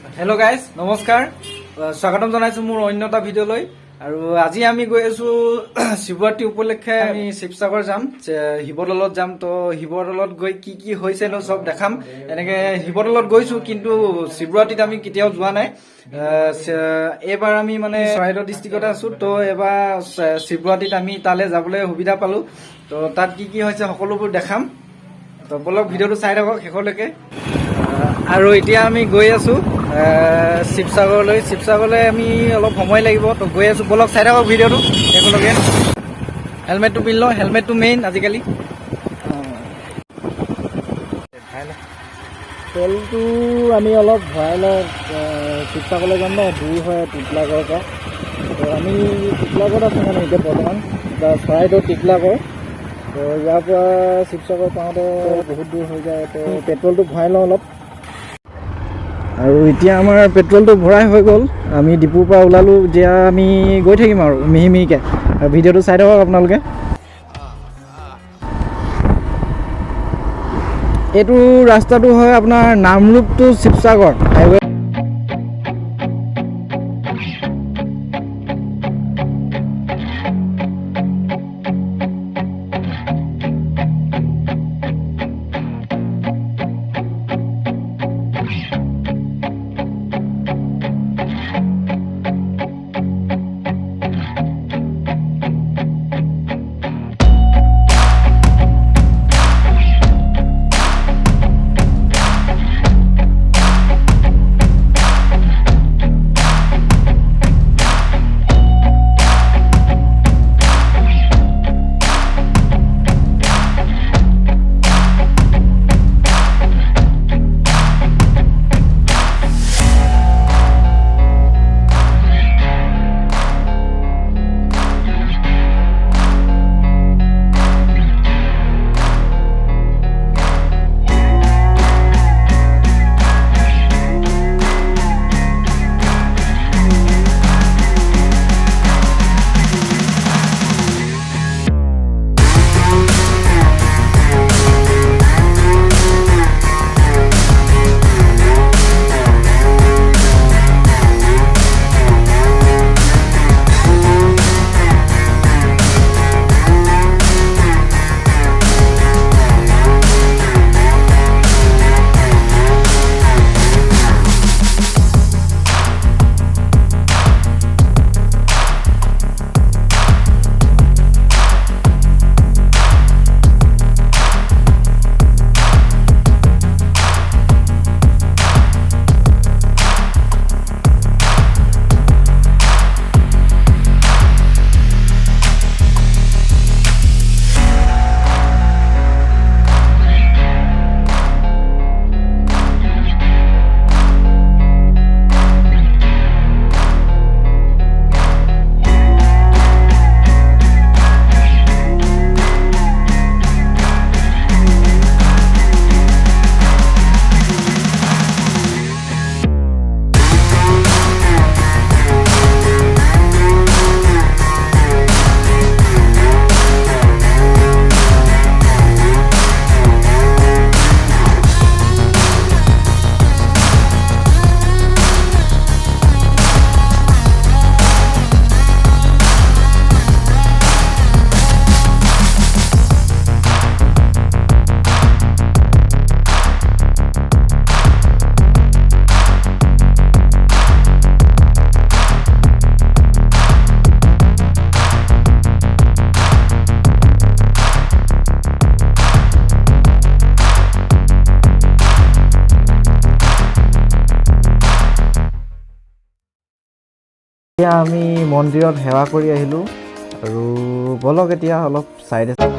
hello guys नमस्कार स्वागतम जानाइছো মোৰ অন্য এটা ভিডিঅ'লৈ আৰু আজি আমি গৈ আছো শিৱৰাত্ৰি উপলক্ষে আমি শিৱসাগৰ যাম শিৱদলত যাম তো শিৱদলত গৈ কি কি হৈছে ন সব দেখাম এনেকে শিৱদলত গৈছো কিন্তু শিৱৰাত্ৰিত আমি কেতিয়াও যোৱা নাই এবাৰ আমি মানে চৰাইদেউ ডিস্ট্ৰিক্টত আছো তো এবাৰ শিৱৰাত্ৰিত আমি তালে যাবলৈ সুবিধা পালো তো তাত কি কি হৈছে সকলোবোৰ দেখাম তো বলক ভিডিঅ'টো চাই থাকক শেষলৈকে আৰু এতিয়া আমি গৈ আছো শিৱসাগৰলৈ আমি অলপ সময় লাগিব তো গৈ আছো বলক চাই থাকক ভিডিঅ'টো একেলগে হেলমেটটো পিন্ধি লওঁ হেলমেটটো মেইন আজিকালি তেলটো আমি অলপ ভৰাই লওঁ শিৱসাগৰলৈ যাম ন দূৰ হয় টিকলাগড়ৰ পৰা তো আমি টিকলাগড়ত আছোঁ মানে এতিয়া বৰ্তমান চৰাইদেউ টিকলাগড় তো ইয়াৰ পৰা শিৱসাগৰ পাওঁতে বহুত দূৰ হৈ যায় তো পেট্ৰলটো ভৰাই লওঁ অলপ আৰু এতিয়া আমাৰ পেট্ৰলটো ভৰাই হৈ গ'ল আমি ডিপুৰ পৰা ওলালোঁ এতিয়া আমি গৈ থাকিম আৰু মিহি মিহিকৈ ভিডিঅ'টো চাই থাকক আপোনালোকে এইটো ৰাস্তাটো হয় আপোনাৰ নামৰূপ টু শিৱসাগৰ হাইৱে এতিয়া আমি মন্দিৰত সেৱা কৰি আহিলোঁ আৰু বলক এতিয়া অলপ চাইডে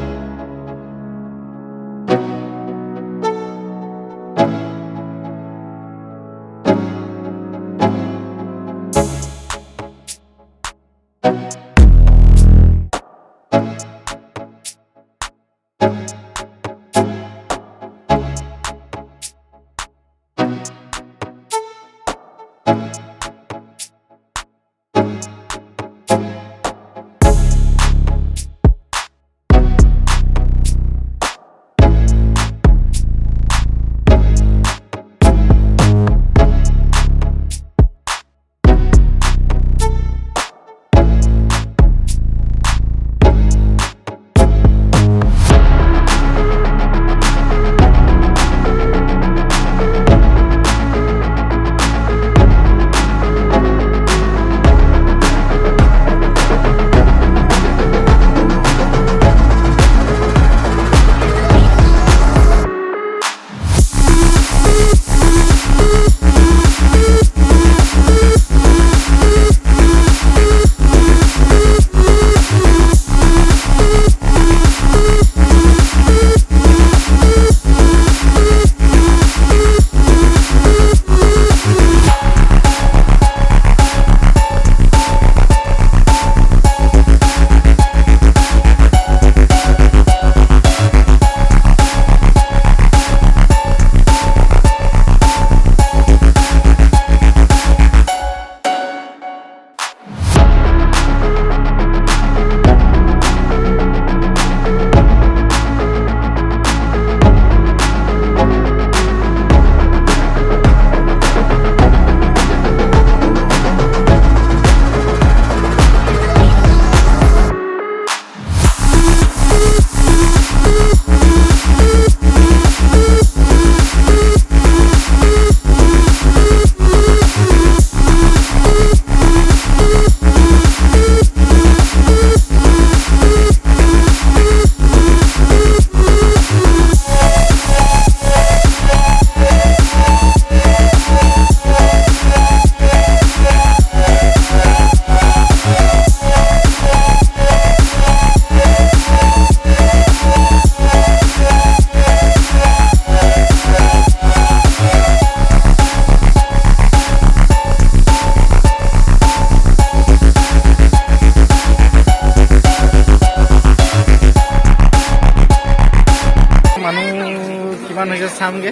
চামগে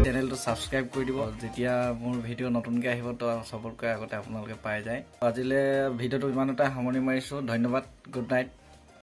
চেনেলটো সাবস্ক্ৰাইব কৰি দিব যেতিয়া মোৰ ভিডিঅ' নতুনকৈ আহিব তো সবতকৈ আগতে আপোনালোকে পাই যায় আজিলৈ ভিডিঅ'টো ইমানতে সামৰণি মাৰিছোঁ ধন্যবাদ গুড নাইট